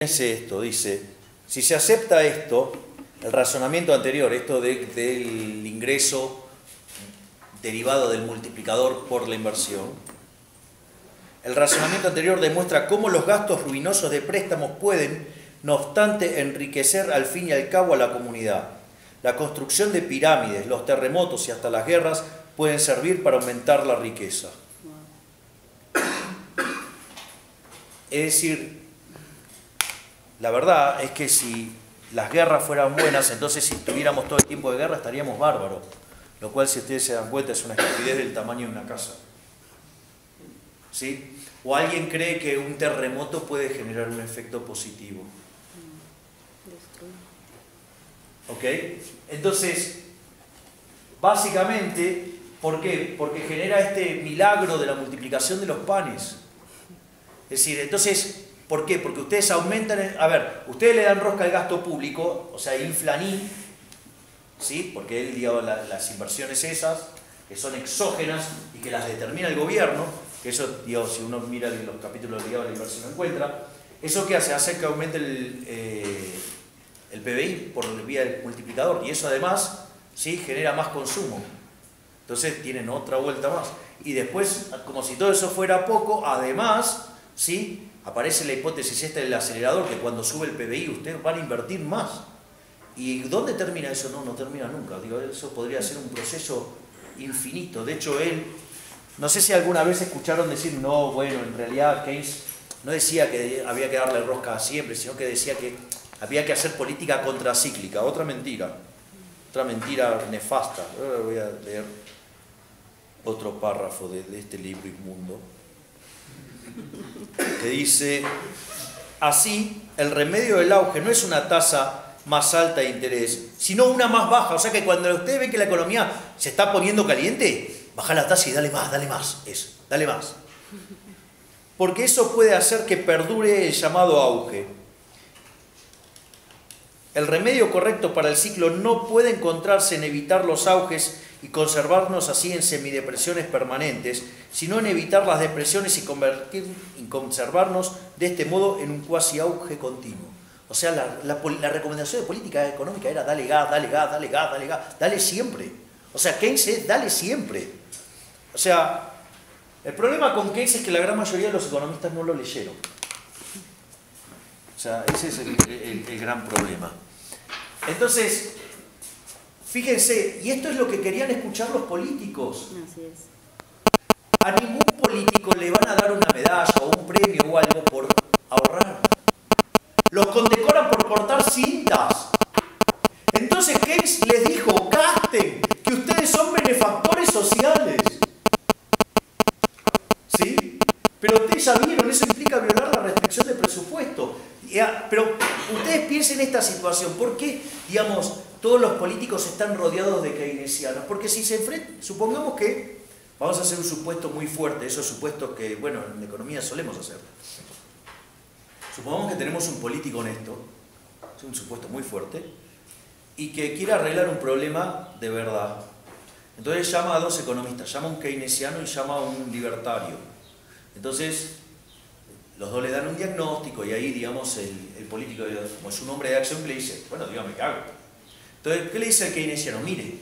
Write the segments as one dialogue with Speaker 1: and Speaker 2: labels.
Speaker 1: Es esto, dice, si se acepta esto, el razonamiento anterior, esto del ingreso derivado del multiplicador por la inversión, el razonamiento anterior demuestra cómo los gastos ruinosos de préstamos pueden, no obstante, enriquecer al fin y al cabo a la comunidad. La construcción de pirámides, los terremotos y hasta las guerras pueden servir para aumentar la riqueza. Es decir, la verdad es que si las guerras fueran buenas, entonces si tuviéramos todo el tiempo de guerra estaríamos bárbaros. Lo cual, si ustedes se dan cuenta, es una estupidez del tamaño de una casa. ¿Sí? ¿O alguien cree que un terremoto puede generar un efecto positivo? ¿Ok? Entonces, básicamente, ¿por qué? Porque genera este milagro de la multiplicación de los panes. Es decir, entonces, ¿por qué? Porque ustedes aumentan... A ver, ustedes le dan rosca al gasto público, o sea, inflan, ¿sí? Porque él dio las inversiones esas, que son exógenas y que las determina el gobierno, que eso, digo, si uno mira los capítulos de la inversión lo encuentra, ¿eso qué hace? Hace que aumente el PBI por vía del multiplicador, y eso además, ¿sí?, genera más consumo. Entonces tienen otra vuelta más. Y después, como si todo eso fuera poco, además, ¿sí?, aparece la hipótesis esta del acelerador, que cuando sube el PBI ustedes van a invertir más. ¿Y dónde termina eso? No termina nunca. Digo, eso podría ser un proceso infinito. De hecho, él, no sé si alguna vez escucharon decir, no, bueno, en realidad Keynes no decía que había que darle rosca siempre, sino que decía que había que hacer política contracíclica. Otra mentira nefasta. Ahora voy a leer otro párrafo de este libro inmundo, que dice, así, el remedio del auge no es una tasa más alta de interés, sino una más baja. O sea que cuando ustedes ven que la economía se está poniendo caliente, baja la tasa y dale más, eso, dale más. Porque eso puede hacer que perdure el llamado auge. El remedio correcto para el ciclo no puede encontrarse en evitar los auges y conservarnos así en semidepresiones permanentes, sino en evitar las depresiones y conservarnos de este modo en un cuasi auge continuo. O sea, la recomendación de política económica era dale gas, dale siempre. O sea, Keynes es dale siempre. O sea, el problema con Keynes es que la gran mayoría de los economistas no lo leyeron. O sea, ese es el gran problema. Entonces, fíjense, y esto es lo que querían escuchar los políticos.
Speaker 2: Así es.
Speaker 1: A ningún político le van a dar una medalla o un premio o algo por ahorrar. Los condecoran por cortar cintas. Entonces Keynes les dijo, gasten, que ustedes son benefactores sociales. ¿Sí? Pero ustedes ya vieron, eso implica violar la restricción de presupuesto. Pero ustedes piensen en esta situación, ¿por qué, digamos, todos los políticos están rodeados de keynesianos? Porque si se enfrentan, supongamos que, vamos a hacer un supuesto muy fuerte, esos supuestos que, bueno, en economía solemos hacer. Supongamos que tenemos un político honesto, es un supuesto muy fuerte, y que quiere arreglar un problema de verdad. Entonces llama a dos economistas, llama a un keynesiano y llama a un libertario. Entonces, los dos le dan un diagnóstico y ahí, digamos, el político, como es un hombre de acción, le dice, bueno, dígame qué hago. Entonces, ¿qué le dice el keynesiano? Mire,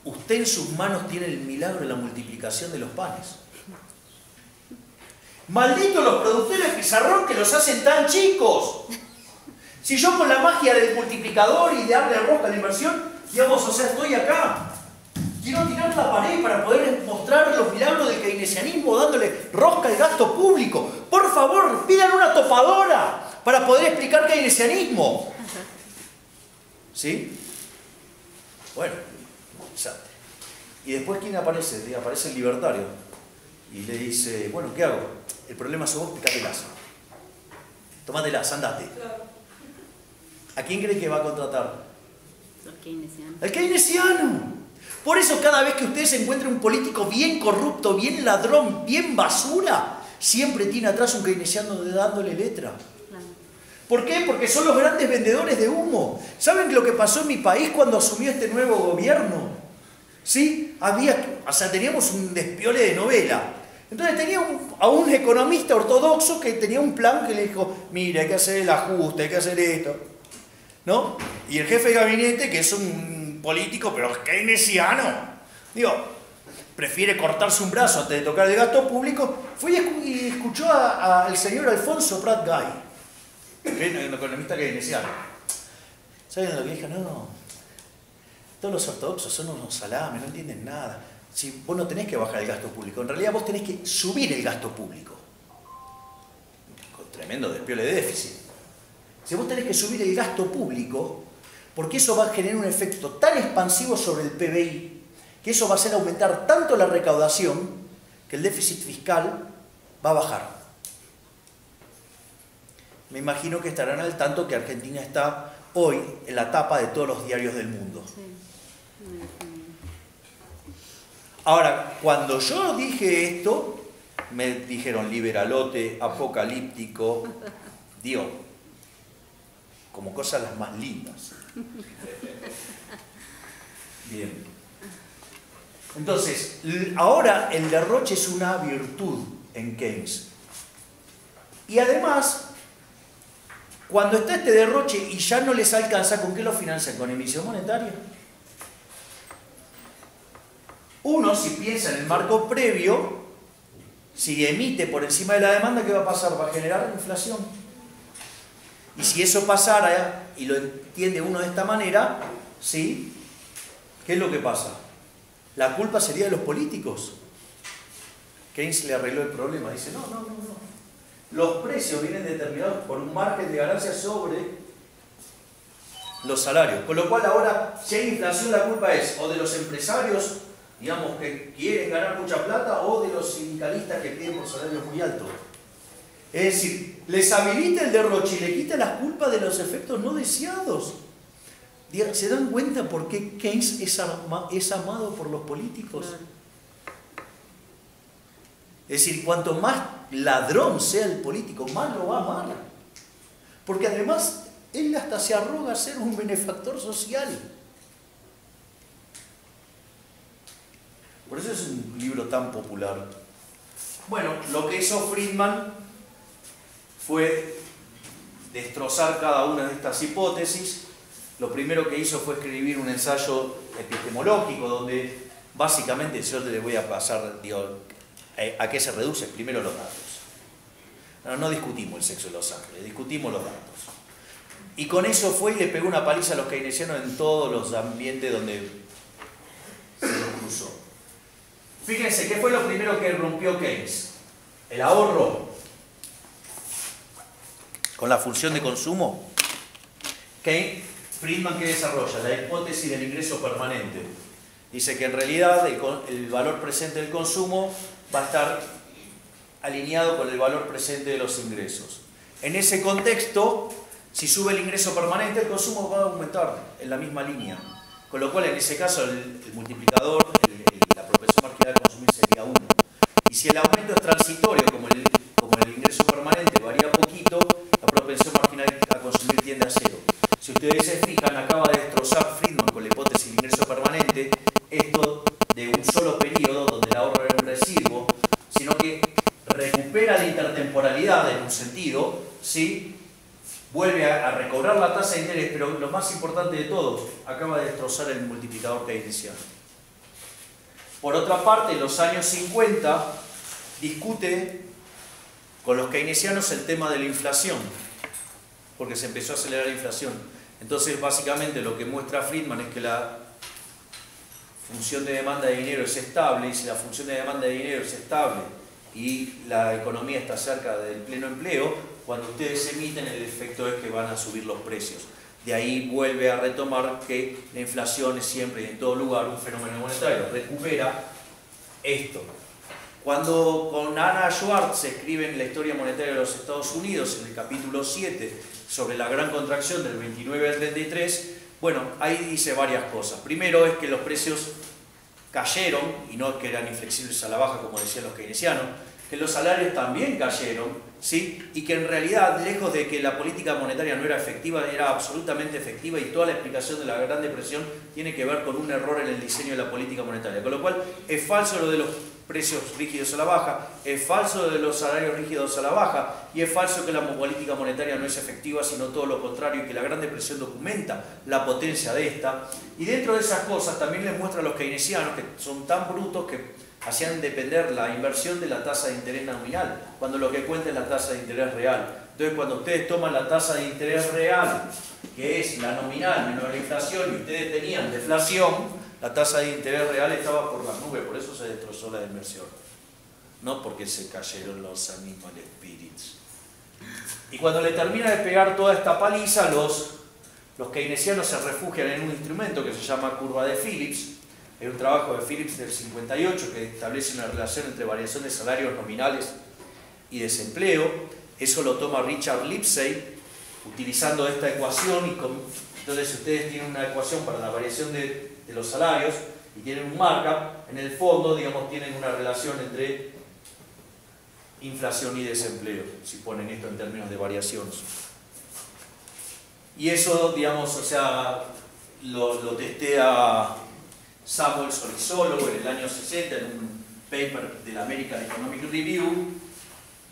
Speaker 1: usted en sus manos tiene el milagro de la multiplicación de los panes. ¡Malditos los productores de pizarrón que los hacen tan chicos! Si yo con la magia del multiplicador y de darle rosca a la inversión, digamos, o sea, estoy acá. Quiero tirar la pared para poder mostrar los milagros del keynesianismo dándole rosca al gasto público. Por favor, pidan una topadora para poder explicar keynesianismo. ¿Sí? Bueno, o sea, y después ¿quién aparece? Aparece el libertario. Y le dice, bueno, ¿qué hago? El problema sos vos, picatelas. Tómatelas, andate. ¿A quién cree que va a contratar?
Speaker 2: Los keynesianos.
Speaker 1: ¡El keynesiano! Por eso cada vez que ustedes encuentren un político bien corrupto, bien ladrón, bien basura, siempre tiene atrás un keynesiano dándole letra.
Speaker 2: Claro.
Speaker 1: ¿Por qué? Porque son los grandes vendedores de humo. ¿Saben lo que pasó en mi país cuando asumió este nuevo gobierno? ¿Sí? Teníamos un despiole de novela. Entonces tenía a un economista ortodoxo que tenía un plan que le dijo, mira, hay que hacer el ajuste, hay que hacer esto, ¿no? Y el jefe de gabinete, que es un político, pero keynesiano, digo, prefiere cortarse un brazo antes de tocar el gasto público, fue y escuchó al señor Alfonso Prat Gay, que es un economista keynesiano. ¿Saben lo que dijo? No, todos los ortodoxos son unos salames, no entienden nada. Si vos no tenés que bajar el gasto público, en realidad vos tenés que subir el gasto público. Con tremendo despiole de déficit. Si vos tenés que subir el gasto público, porque eso va a generar un efecto tan expansivo sobre el PBI, que eso va a hacer aumentar tanto la recaudación, que el déficit fiscal va a bajar. Me imagino que estarán al tanto que Argentina está hoy en la tapa de todos los diarios del mundo.
Speaker 2: Sí.
Speaker 1: Ahora, cuando yo dije esto, me dijeron liberalote, apocalíptico, Dios, como cosas las más lindas. Bien. Entonces, ahora el derroche es una virtud en Keynes. Y además, cuando está este derroche y ya no les alcanza, ¿con qué lo financian? ¿Con emisión monetaria? Uno, si piensa en el marco previo, si emite por encima de la demanda, ¿qué va a pasar? Va a generar inflación. Y si eso pasara, y lo entiende uno de esta manera, ¿sí? ¿Qué es lo que pasa? La culpa sería de los políticos. Keynes le arregló el problema. Dice, no. Los precios vienen determinados por un margen de ganancia sobre los salarios. Con lo cual ahora, si hay inflación, la culpa es o de los empresarios, digamos, que quieren ganar mucha plata, o de los sindicalistas que piden por salarios muy altos. Es decir, les habilita el derroche y le quita las culpas de los efectos no deseados. ¿Se dan cuenta por qué Keynes es amado por los políticos? Es decir, cuanto más ladrón sea el político, más lo va a amar. Porque además, él hasta se arroga a ser un benefactor social. Por eso es un libro tan popular. Bueno, lo que hizo Friedman fue destrozar cada una de estas hipótesis. Lo primero que hizo fue escribir un ensayo epistemológico donde básicamente yo le voy a pasar, digo, ¿a qué se reduce? Primero los datos. No discutimos el sexo de los ángeles, discutimos los datos. Y con eso fue y le pegó una paliza a los keynesianos en todos los ambientes donde se los cruzó. Fíjense, ¿qué fue lo primero que rompió Keynes? El ahorro. Con la función de consumo. Friedman, ¿qué desarrolla? La hipótesis del ingreso permanente. Dice que en realidad el valor presente del consumo va a estar alineado con el valor presente de los ingresos. En ese contexto, si sube el ingreso permanente, el consumo va a aumentar en la misma línea. Con lo cual, en ese caso, el multiplicador, la propensión marginal de consumir sería 1. Y si el aumento es transitorio, como el ingreso permanente varía poquito, la propensión marginal a consumir tiende a 0. Si ustedes se fijan, acaba de destrozar Friedman con la hipótesis de ingreso permanente, esto de un solo periodo donde el ahorro era un residuo, sino que recupera la intertemporalidad en un sentido, ¿sí? Vuelve a recobrar la tasa de interés, pero lo más importante de todo, acaba de destrozar el multiplicador keynesiano. Por otra parte, en los años 50 discute con los keynesianos el tema de la inflación, porque se empezó a acelerar la inflación. Entonces, básicamente, lo que muestra Friedman es que la función de demanda de dinero es estable, y si la función de demanda de dinero es estable y la economía está cerca del pleno empleo, cuando ustedes emiten, el efecto es que van a subir los precios. De ahí vuelve a retomar que la inflación es siempre y en todo lugar un fenómeno monetario. Recupera esto. Cuando con Anna Schwartz se escribe en la historia monetaria de los Estados Unidos, en el capítulo 7, sobre la gran contracción del 29 al 33, bueno, ahí dice varias cosas. Primero es que los precios cayeron, y no es que eran inflexibles a la baja, como decían los keynesianos, que los salarios también cayeron, ¿sí? Y que en realidad, lejos de que la política monetaria no era efectiva, era absolutamente efectiva, y toda la explicación de la Gran Depresión tiene que ver con un error en el diseño de la política monetaria. Con lo cual, es falso lo de los precios rígidos a la baja, es falso de los salarios rígidos a la baja, y es falso que la política monetaria no es efectiva, sino todo lo contrario, y que la Gran Depresión documenta la potencia de esta. Y dentro de esas cosas también les muestra a los keynesianos, que son tan brutos que hacían depender la inversión de la tasa de interés nominal, cuando lo que cuenta es la tasa de interés real. Entonces, cuando ustedes toman la tasa de interés real, que es la nominal menos la inflación, y ustedes tenían deflación, la tasa de interés real estaba por las nubes, por eso se destrozó la inversión. No porque se cayeron los animal spirits. Y cuando le termina de pegar toda esta paliza, los keynesianos se refugian en un instrumento que se llama curva de Phillips. Es un trabajo de Phillips del 58 que establece una relación entre variación de salarios nominales y desempleo. Eso lo toma Richard Lipsey utilizando esta ecuación, y entonces ustedes tienen una ecuación para la variación de los salarios y tienen un markup. En el fondo, digamos, tienen una relación entre inflación y desempleo, si ponen esto en términos de variaciones. Y digamos, o sea, lo testea Samuel Solisolo en el año 60 en un paper del American Economic Review,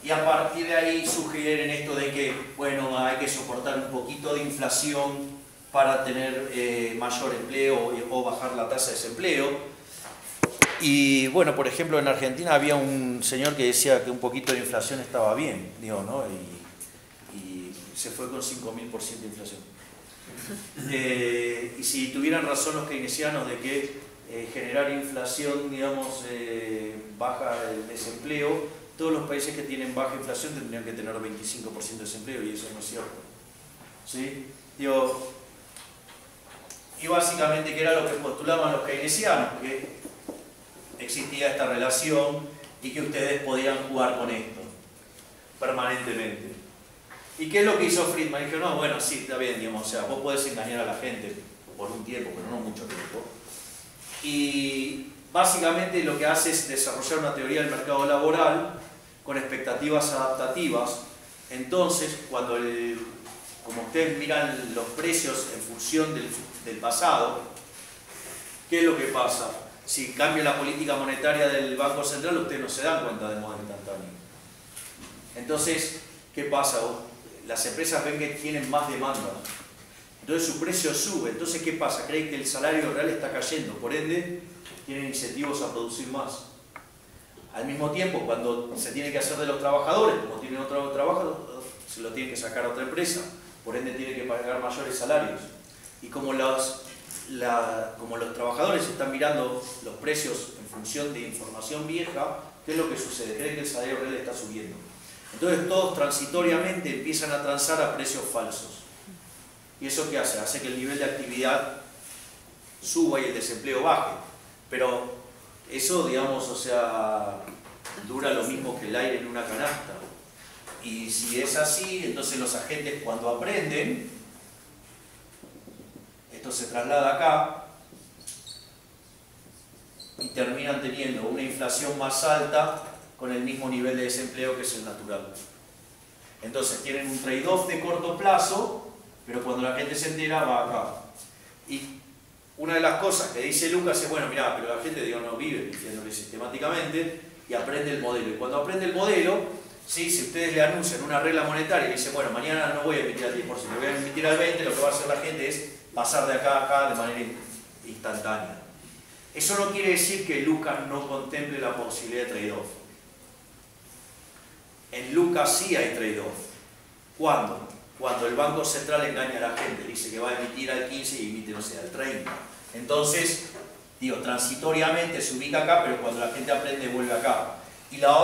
Speaker 1: y a partir de ahí sugieren esto de que, bueno, hay que soportar un poquito de inflación para tener mayor empleo o bajar la tasa de desempleo. Y bueno, por ejemplo, en Argentina había un señor que decía que un poquito de inflación estaba bien, digo, ¿no? Y se fue con 5.000% de inflación. Y si tuvieran razón los keynesianos de que generar inflación, digamos, baja el desempleo, todos los países que tienen baja inflación tendrían que tener 25% de desempleo, y eso no es cierto. ¿Sí? Digo, y básicamente, ¿qué era lo que postulaban los keynesianos? Que existía esta relación y que ustedes podían jugar con esto permanentemente. ¿Y qué es lo que hizo Friedman? Dijo, no, bueno, sí, está bien, digamos, o sea, vos podés engañar a la gente por un tiempo, pero no mucho tiempo. Y básicamente lo que hace es desarrollar una teoría del mercado laboral con expectativas adaptativas. Entonces, como ustedes miran los precios en función del pasado, ¿qué es lo que pasa? Si cambia la política monetaria del Banco Central, ustedes no se dan cuenta del modo instantáneo. Entonces, ¿qué pasa? Las empresas ven que tienen más demanda, entonces su precio sube. Entonces, ¿qué pasa? Creen que el salario real está cayendo, por ende, tienen incentivos a producir más. Al mismo tiempo, cuando se tiene que hacer de los trabajadores, como tienen otro trabajo, se lo tienen que sacar a otra empresa, por ende tienen que pagar mayores salarios. Y como los trabajadores están mirando los precios en función de información vieja, ¿qué es lo que sucede? Creen que el salario real está subiendo. Entonces todos transitoriamente empiezan a transar a precios falsos. ¿Y eso qué hace? Hace que el nivel de actividad suba y el desempleo baje. Pero eso, digamos, o sea, dura lo mismo que el aire en una canasta. Y si es así, entonces los agentes, cuando aprenden, esto se traslada acá y terminan teniendo una inflación más alta con el mismo nivel de desempleo que es el natural. Entonces tienen un trade-off de corto plazo, pero cuando la gente se entera va acá. Y una de las cosas que dice Lucas es, bueno, mirá, pero la gente, digo, no vive mintiéndole sistemáticamente y aprende el modelo. Y cuando aprende el modelo, ¿sí? Si ustedes le anuncian una regla monetaria y dicen, bueno, mañana no voy a emitir al 10%, voy a emitir al 20%, lo que va a hacer la gente es pasar de acá a acá de manera instantánea. Eso no quiere decir que Lucas no contemple la posibilidad de trade-off. En Lucas sí hay trade-off. ¿Cuándo? Cuando el Banco Central engaña a la gente, dice que va a emitir al 15 y emite, no sé, al 30. Entonces, digo, transitoriamente se ubica acá, pero cuando la gente aprende vuelve acá. Y la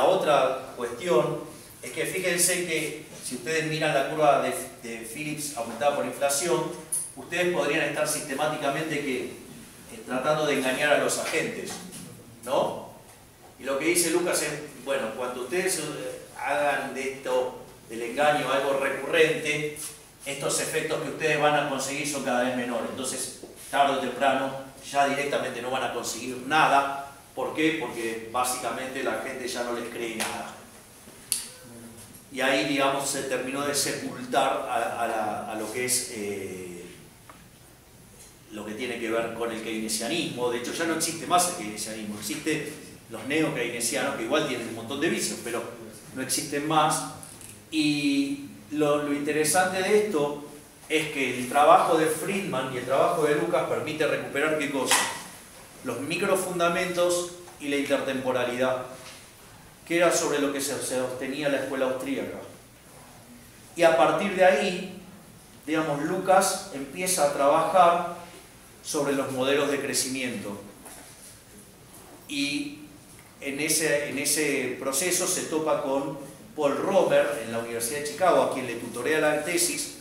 Speaker 1: otra cuestión es que fíjense que si ustedes miran la curva de Phillips aumentada por inflación, ustedes podrían estar sistemáticamente tratando de engañar a los agentes, ¿no? Y lo que dice Lucas es, bueno, cuando ustedes hagan de esto, del engaño, algo recurrente, estos efectos que ustedes van a conseguir son cada vez menores. Entonces, tarde o temprano, ya directamente no van a conseguir nada. ¿Por qué? Porque básicamente la gente ya no les cree nada. Y ahí, digamos, se terminó de sepultar a lo que es lo que tiene que ver con el keynesianismo. De hecho, ya no existe más el keynesianismo, existen los neo-keynesianos, que igual tienen un montón de vicios, pero no existen más. Y lo interesante de esto es que el trabajo de Friedman y el trabajo de Lucas permite recuperar ¿qué cosa? Los microfundamentos y la intertemporalidad, que era sobre lo que se sostenía la escuela austríaca. Y a partir de ahí, digamos, Lucas empieza a trabajar sobre los modelos de crecimiento. Y en ese proceso se topa con Paul Romer en la Universidad de Chicago, a quien le tutorea la tesis,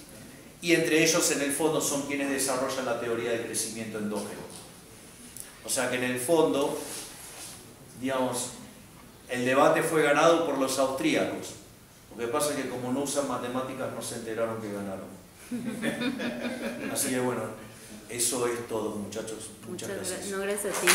Speaker 1: y entre ellos en el fondo son quienes desarrollan la teoría del crecimiento endógeno. O sea que en el fondo, digamos, el debate fue ganado por los austríacos. Lo que pasa es que como no usan matemáticas no se enteraron que ganaron. Así que bueno, eso es todo, muchachos. Muchas gracias.
Speaker 2: No, gracias a ti.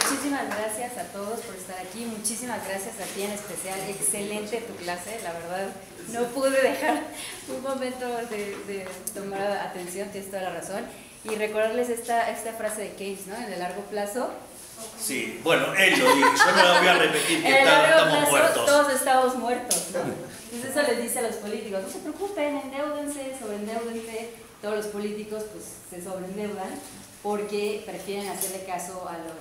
Speaker 2: Muchísimas gracias a todos por estar aquí, muchísimas gracias a ti en especial, excelente tu clase, la verdad no pude dejar un momento de tomar atención, tienes toda la razón, y recordarles esta frase de Keynes, ¿no? En el largo plazo.
Speaker 1: Sí, bueno, él lo dijo, yo no lo voy a repetir, que
Speaker 2: en el largo
Speaker 1: estamos
Speaker 2: plazo
Speaker 1: muertos.
Speaker 2: todos estamos muertos, ¿no? Entonces eso les dice a los políticos, no se preocupen, endeúdense, sobreendeudense, todos los políticos pues se sobreendeudan, porque prefieren hacerle caso a los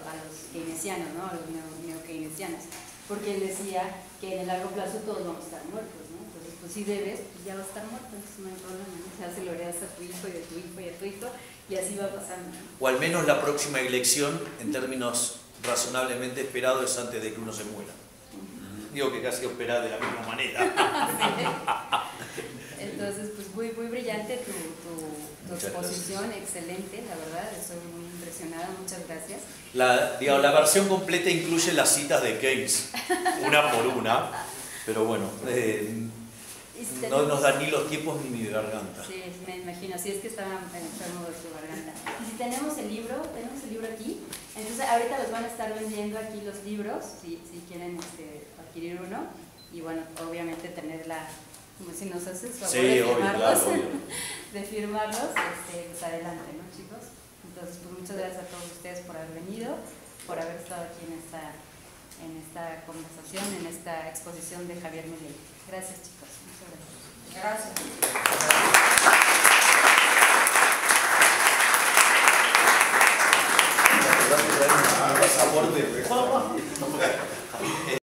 Speaker 2: keynesianos, ¿no? A los neo-keynesianos, porque él decía que en el largo plazo todos vamos a estar muertos, ¿no? Entonces, pues si debes, pues ya va a estar muerto, entonces no hay problema, ¿no? O sea, se lo heredas a tu hijo y de tu hijo y a tu hijo, y así va pasando, ¿no?
Speaker 1: O al menos la próxima elección, en términos razonablemente esperados, es antes de que uno se muera. Digo que casi opera de la misma manera.
Speaker 2: Sí. Entonces, pues muy brillante tu exposición, excelente, la verdad, estoy muy impresionada, muchas gracias.
Speaker 1: La versión completa incluye las citas de Keynes, una por una, pero bueno, no nos dan ni los tiempos ni mi garganta.
Speaker 2: Sí, me imagino, sí, es que estaba enfermo de su garganta. Y si tenemos el libro aquí, entonces ahorita los van a estar vendiendo aquí los libros, si quieren adquirir uno, y bueno, obviamente tenerla. Como si nos haces favor de firmarlos,
Speaker 1: claro, obvio.
Speaker 2: De firmarlos, pues adelante, ¿no, chicos? Entonces, pues muchas gracias a todos ustedes por haber venido, por haber estado aquí en esta conversación, en esta exposición de Javier Milei. Gracias, chicos. Muchas gracias.
Speaker 1: Gracias.